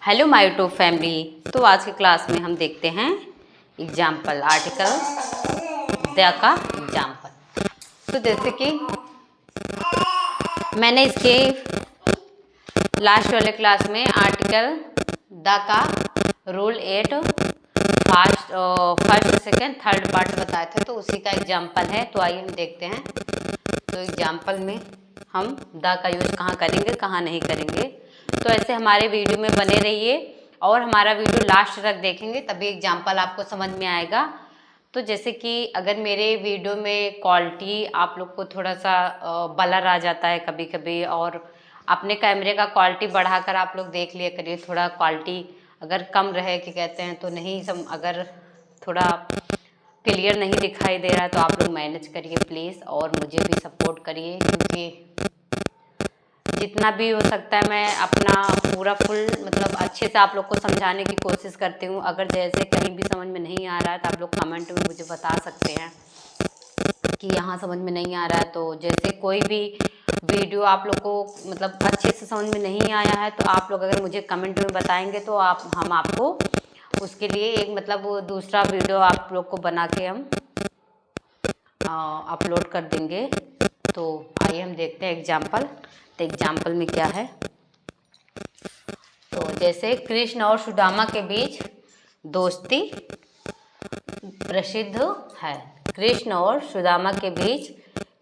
Hello my YouTube family. तो आज की क्लास में हम देखते हैं एग्जाम्पल आर्टिकल द का एग्जाम्पल। तो जैसे कि मैंने इसके लास्ट वाले क्लास में आर्टिकल द का rule 8 first second third part बताए थे, तो उसी का एग्जाम्पल है। तो आइए हम देखते हैं। तो एग्जाम्पल में हम द का यूज कहाँ करेंगे, कहाँ नहीं करेंगे। तो ऐसे हमारे वीडियो में बने रहिए और हमारा वीडियो लास्ट तक देखेंगे, तभी एग्जाम्पल आपको समझ में आएगा। तो जैसे कि अगर मेरे वीडियो में क्वालिटी आप लोग को थोड़ा सा ब्लर आ जाता है कभी कभी, और अपने कैमरे का क्वालिटी बढ़ाकर आप लोग देख लिया करिए। थोड़ा क्वालिटी अगर कम रहे कि कहते हैं तो नहीं अगर थोड़ा क्लियर नहीं दिखाई दे रहा है तो आप लोग मैनेज करिए प्लीज़, और मुझे भी सपोर्ट करिए, क्योंकि जितना भी हो सकता है मैं अपना पूरा फुल मतलब अच्छे से आप लोग को समझाने की कोशिश करती हूँ। अगर जैसे कहीं भी समझ में नहीं आ रहा है तो आप लोग कमेंट में मुझे बता सकते हैं कि यहाँ समझ में नहीं आ रहा है। तो जैसे कोई भी वीडियो आप लोग को मतलब अच्छे से समझ में नहीं आया है तो आप लोग अगर मुझे कमेंट में बताएंगे तो हम आपको उसके लिए एक मतलब दूसरा वीडियो आप लोग को बना के हम अपलोड कर देंगे। तो आइए हम देखते हैं एग्जाम्पल। तो एग्जाम्पल में क्या है, तो जैसे कृष्ण और सुदामा के बीच दोस्ती प्रसिद्ध है। कृष्ण और सुदामा के बीच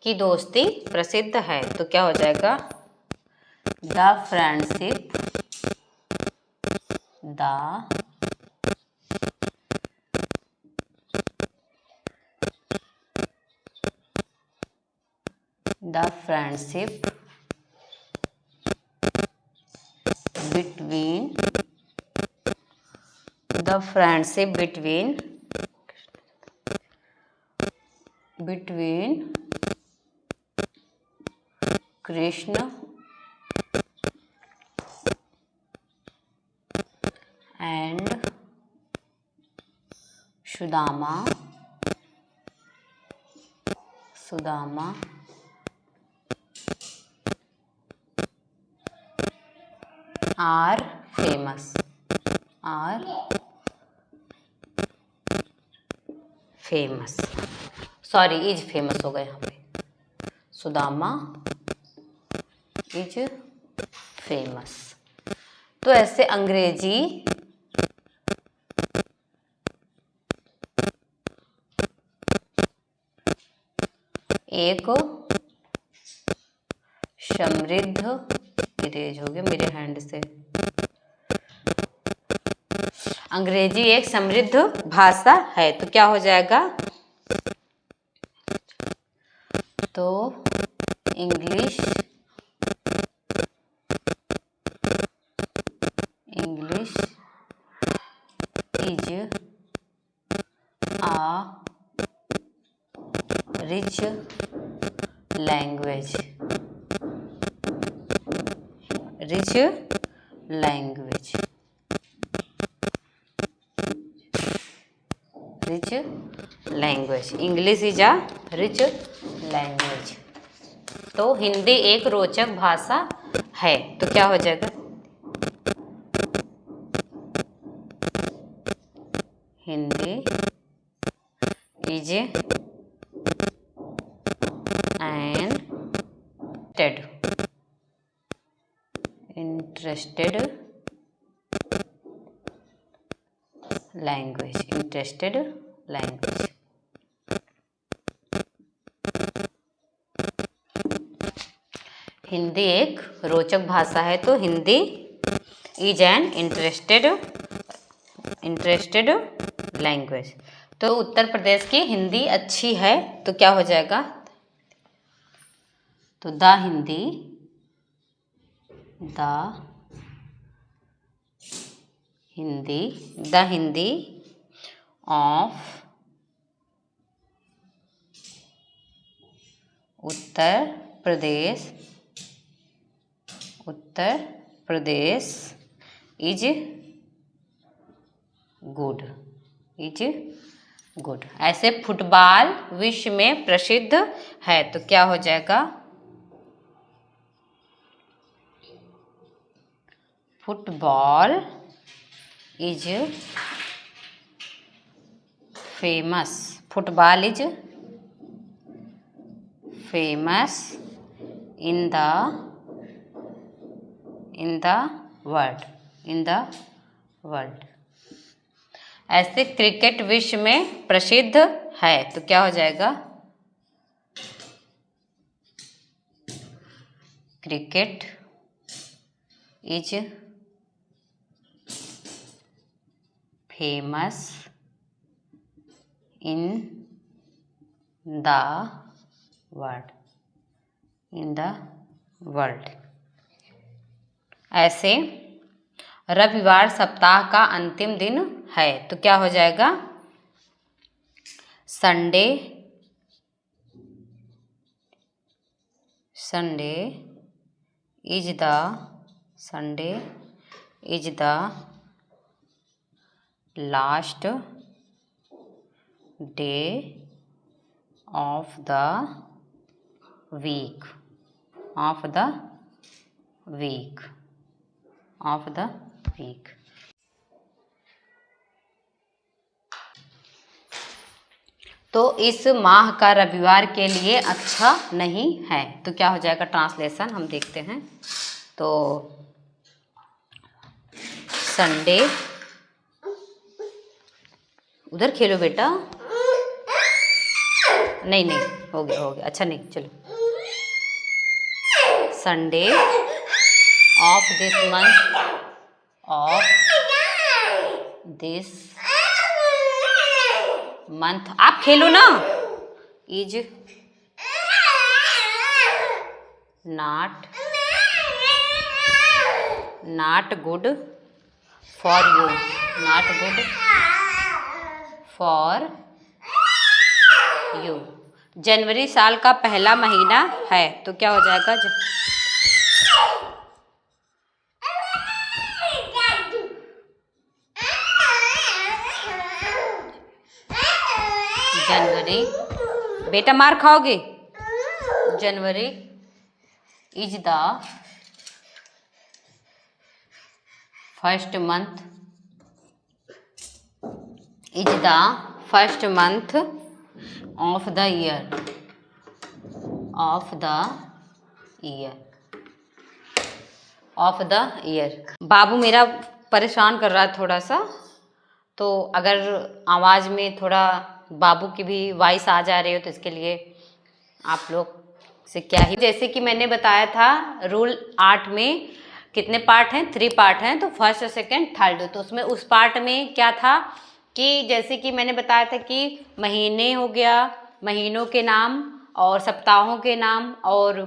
की दोस्ती प्रसिद्ध है, तो क्या हो जाएगा, the friendship the friendship between Krishna and Sudama are famous sorry is famous हो गया यहाँ पे, सुदामा इज फेमस। तो ऐसे अंग्रेजी एक समृद्ध, इरेज हो गया मेरे हैंड से, अंग्रेजी एक समृद्ध भाषा है, तो क्या हो जाएगा, तो English is a rich language English is a rich language. तो हिंदी एक रोचक भाषा है, तो क्या हो जाएगा, Hindi is an interested language Hindi एक रोचक भाषा है, तो Hindi is an interested language. तो उत्तर प्रदेश की हिंदी अच्छी है, तो क्या हो जाएगा, तो the Hindi of Uttar Pradesh is good. ऐसे फुटबॉल विश्व में प्रसिद्ध है, तो क्या हो जाएगा, football is famous, football is famous in the world. ऐसे क्रिकेट विश्व में प्रसिद्ध है, तो क्या हो जाएगा? Cricket is famous in the world. ऐसे रविवार सप्ताह का अंतिम दिन है, तो क्या हो जाएगा? Sunday is the last day of the week. तो इस माह का रविवार के लिए अच्छा नहीं है, तो क्या हो जाएगा? ट्रांसलेशन हम देखते हैं। तो संडे, उधर खेलो बेटा, नहीं हो गया, अच्छा नहीं, चलो। संडे ऑफ दिस मंथ, आप खेलो ना, is not good for you. जनवरी साल का पहला महीना है, तो क्या हो जाएगा? जनवरी, बेटा मार खाओगे। January is the first month of the year. बाबू मेरा परेशान कर रहा है थोड़ा सा, तो अगर आवाज़ में थोड़ा बाबू की भी वॉइस आ जा रही हो तो इसके लिए आप लोग से क्या ही, जैसे कि मैंने बताया था रूल 8 में कितने पार्ट हैं? 3 पार्ट हैं, तो फर्स्ट, सेकंड, थर्ड। तो उसमें उस पार्ट में क्या था कि जैसे कि मैंने बताया था कि महीने हो गया, महीनों के नाम, और सप्ताहों के नाम, और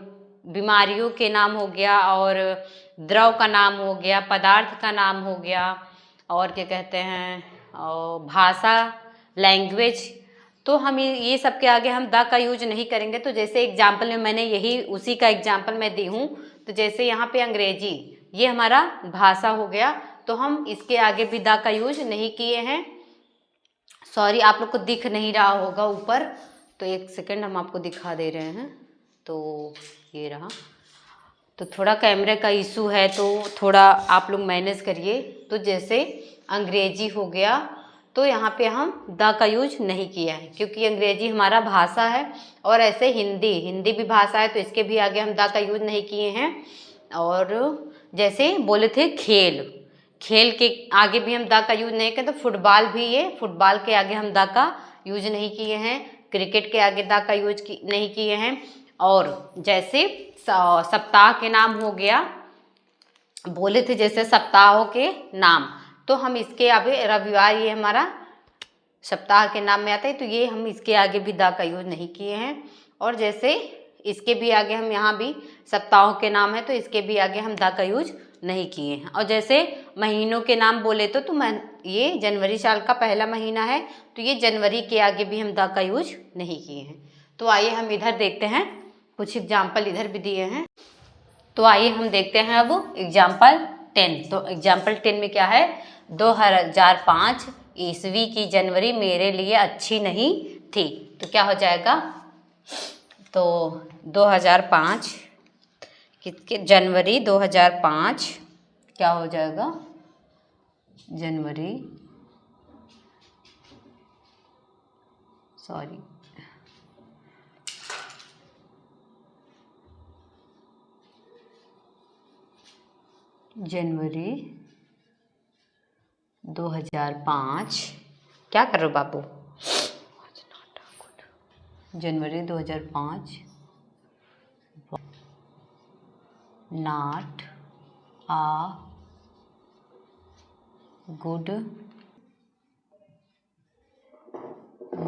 बीमारियों के नाम हो गया, और द्रव का नाम हो गया, पदार्थ का नाम हो गया, और क्या कहते हैं, और भाषा, लैंग्वेज। तो हम ये सब के आगे हम द का यूज नहीं करेंगे। तो जैसे एग्जाम्पल में मैंने यही उसी का एग्जाम्पल मैं दी हूँ। तो जैसे यहाँ पे अंग्रेजी, ये हमारा भाषा हो गया, तो हम इसके आगे भी द का यूज नहीं किए हैं। सॉरी, आप लोग को दिख नहीं रहा होगा ऊपर, तो एक सेकंड हम आपको दिखा दे रहे हैं। तो ये रहा, तो थोड़ा कैमरे का इशू है, तो थोड़ा आप लोग मैनेज करिए। तो जैसे अंग्रेजी हो गया, तो यहाँ पे हम द का यूज नहीं किया है, क्योंकि अंग्रेजी हमारा भाषा है। और ऐसे हिंदी भी भाषा है, तो इसके भी आगे हम द का यूज नहीं किए हैं। और जैसे बोले थे खेल के आगे भी हम द का यूज नहीं किए, तो फुटबॉल भी, ये फुटबॉल के आगे हम द का यूज नहीं किए हैं। क्रिकेट के आगे द का यूज नहीं किए हैं। और जैसे सप्ताह के नाम हो गया, बोले थे जैसे सप्ताहों के नाम, तो हम इसके आगे रविवार, ये हमारा सप्ताह के नाम में आता है, तो ये हम इसके आगे भी द का यूज नहीं किए हैं। और जैसे इसके भी आगे हम, यहाँ भी सप्ताहों के नाम है, तो इसके भी आगे हम द का यूज नहीं किए हैं। और जैसे महीनों के नाम बोले तो ये जनवरी साल का पहला महीना है, तो ये जनवरी के आगे भी हम द का यूज नहीं किए हैं। तो आइए हम इधर देखते हैं, कुछ एग्जाम्पल इधर भी दिए हैं। तो आइए हम देखते हैं अब एग्जाम्पल 10। तो एग्जाम्पल 10 में क्या है? 2005 ईस्वी की जनवरी मेरे लिए अच्छी नहीं थी, तो क्या हो जाएगा? तो 2005 जनवरी 2005 क्या हो जाएगा? January sorry January 2005। क्या कर रहे हो बाबू? January 2005 not a good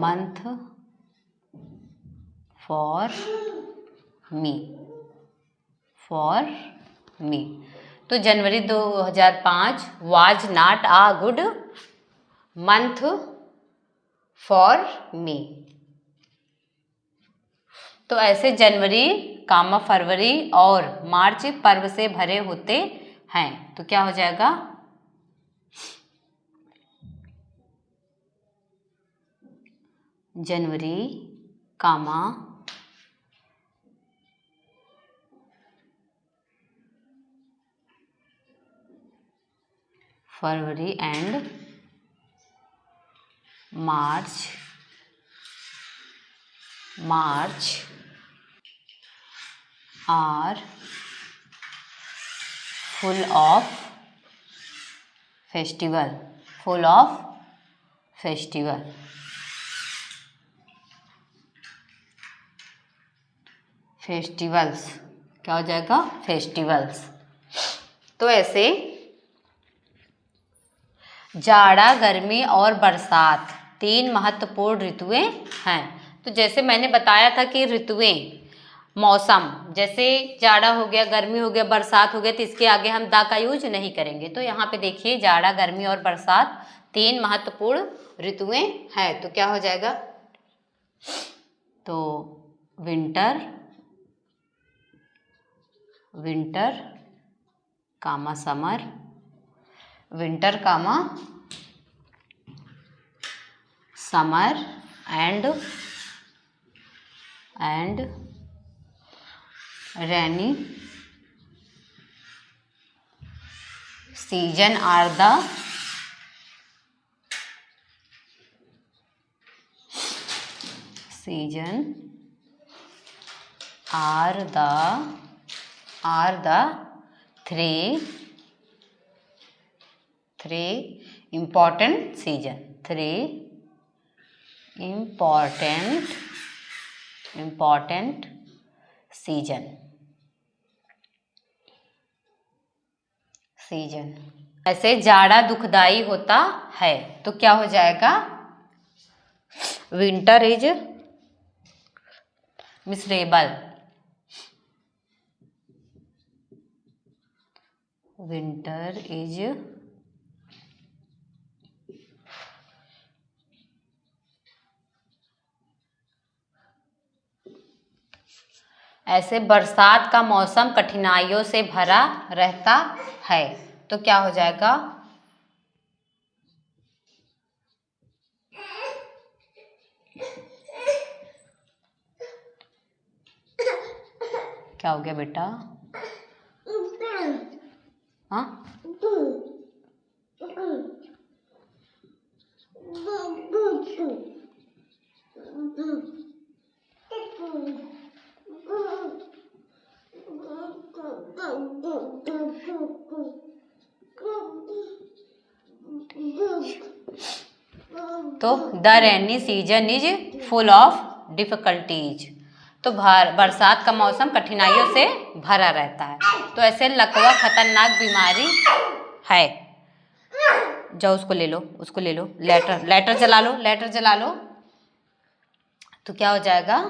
month for me. तो January 2005 was not a good month for me. तो ऐसे जनवरी कामा फरवरी और मार्च पर्व से भरे होते हैं। तो क्या हो जाएगा? January comma February and March are full of festival. Festivals क्या हो जाएगा? फेस्टिवल्स। तो ऐसे जाड़ा, गर्मी और बरसात 3 महत्वपूर्ण ऋतुएं हैं। तो जैसे मैंने बताया था कि ऋतुएं, मौसम, जैसे जाड़ा हो गया, गर्मी हो गया, बरसात हो गया, तो इसके आगे हम दा का यूज नहीं करेंगे। तो यहाँ पे देखिए जाड़ा, गर्मी और बरसात 3 महत्वपूर्ण ऋतुएं हैं। तो क्या हो जाएगा? तो winter comma summer, winter comma summer and rainy season are the three important season, important season। ऐसे जाड़ा दुखदाई होता है। तो क्या हो जाएगा? Winter is miserable, winter is ऐसे बरसात का मौसम कठिनाइयों से भरा रहता है। तो क्या हो जाएगा? क्या हो गया बेटा? हाँ, तो the rainy season is full of difficulties. तो बरसात का मौसम कठिनाइयों से भरा रहता है। तो ऐसे लकवा खतरनाक बीमारी है। जाओ उसको ले लो, लेटर जला लो। तो क्या हो जाएगा?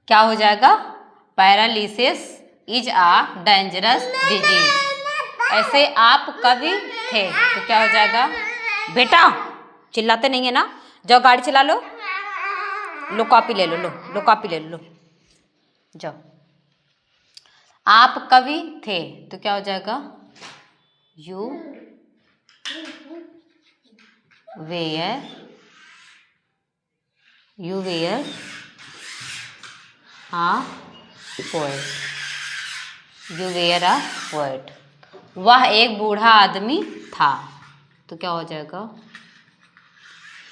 क्या हो जाएगा? Paralysis is a dangerous disease. ऐसे आप कभी थे तो क्या हो जाएगा? बेटा चिल्लाते नहीं है ना, जाओ गाड़ी चला लो, लो कॉपी ले लो, लो कॉपी ले लो, जाओ। आप कभी थे तो क्या हो जाएगा? You were a poet, you were a poet. वह एक बूढ़ा आदमी था तो क्या हो जाएगा?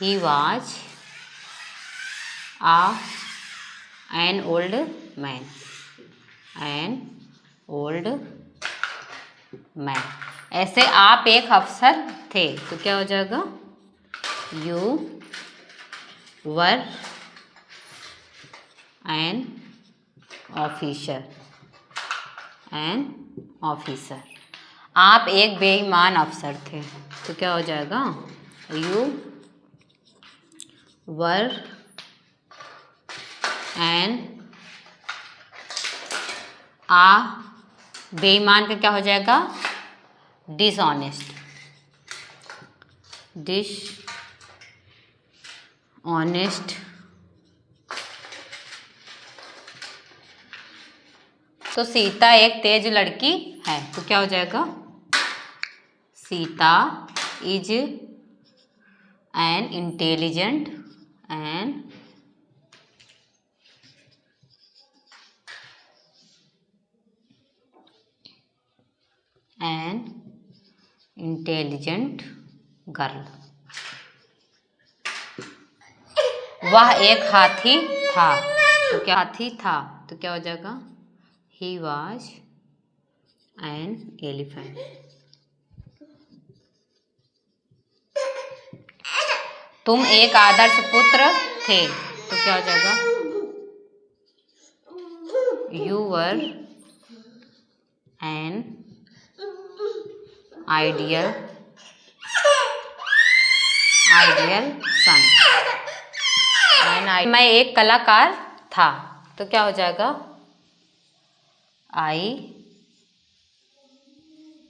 He was an old man, ऐसे आप एक अफसर थे तो क्या हो जाएगा? यू वर एन ऑफिसर, आप एक बेईमान अफसर थे तो क्या हो जाएगा? यू वर एन बेईमान का क्या हो जाएगा? डिसऑनेस्ट, तो सीता एक तेज लड़की है तो क्या हो जाएगा? Sita is an intelligent girl. वह एक हाथी था तो क्या हो जाएगा? He was an elephant. तुम एक आदर्श पुत्र थे तो क्या हो जाएगा? You were an ideal son. मैं एक कलाकार था तो क्या हो जाएगा? I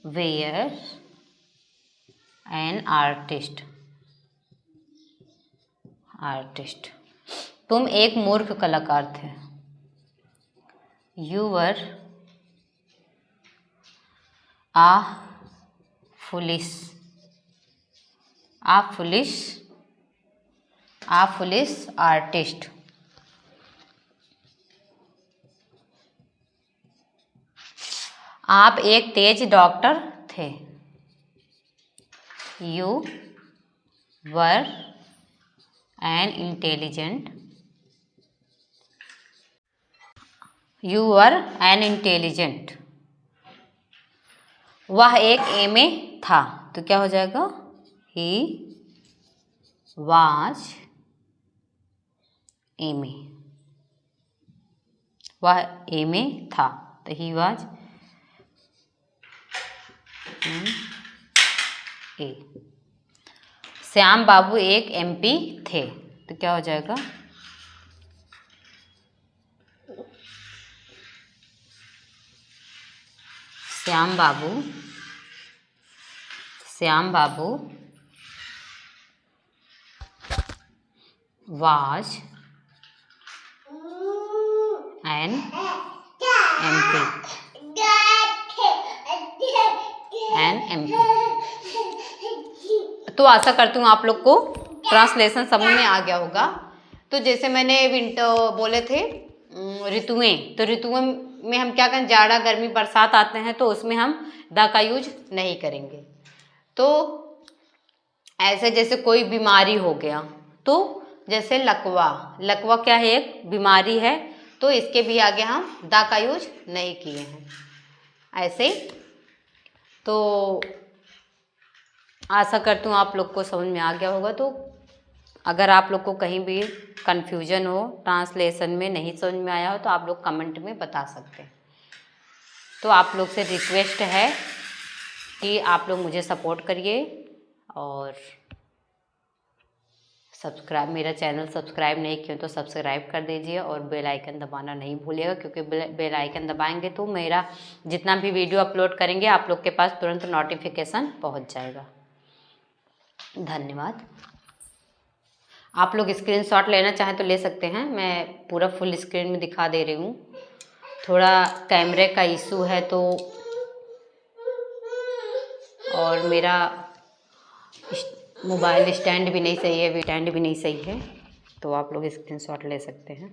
were an artist. तुम एक मूर्ख कलाकार थे। You were a foolish artist. आप एक तेज डॉक्टर थे। You were an intelligent. वह एक एमए था तो क्या हो जाएगा? He was MA. वह एमए था तो ही वाज ए। श्याम बाबू एक एमपी थे तो क्या हो जाएगा? श्याम बाबू वाज एन एमपी। तो आशा करती हूँ आप लोग को ट्रांसलेशन समझ में आ गया होगा। तो जैसे मैंने बोले थे ऋतुएं, तो ऋतुओं में हम क्या करें? जाड़ा, गर्मी, बरसात आते हैं तो उसमें हम द का यूज नहीं करेंगे। तो ऐसे जैसे कोई बीमारी हो गया तो जैसे लकवा क्या है? एक बीमारी है, तो इसके भी आगे हम द का यूज नहीं किए हैं। ऐसे तो आशा करती हूँ आप लोग को समझ में आ गया होगा। तो अगर आप लोग को कहीं भी कन्फ्यूजन हो, ट्रांसलेशन में नहीं समझ में आया हो तो आप लोग कमेंट में बता सकते हैं। तो आप लोग से रिक्वेस्ट है कि आप लोग मुझे सपोर्ट करिए और सब्सक्राइब, मेरा चैनल सब्सक्राइब नहीं किया तो सब्सक्राइब कर दीजिए और बेल आइकन दबाना नहीं भूलिएगा, क्योंकि बेल आइकन दबाएंगे तो मेरा जितना भी वीडियो अपलोड करेंगे आप लोग के पास तुरंत नोटिफिकेशन पहुंच जाएगा। धन्यवाद। आप लोग स्क्रीनशॉट लेना चाहें तो ले सकते हैं, मैं पूरा फुल स्क्रीन में दिखा दे रही हूँ। थोड़ा कैमरे का इशू है तो, और मेरा मोबाइल स्टैंड भी नहीं सही है, स्टैंड भी नहीं सही है, तो आप लोग स्क्रीनशॉट ले सकते हैं।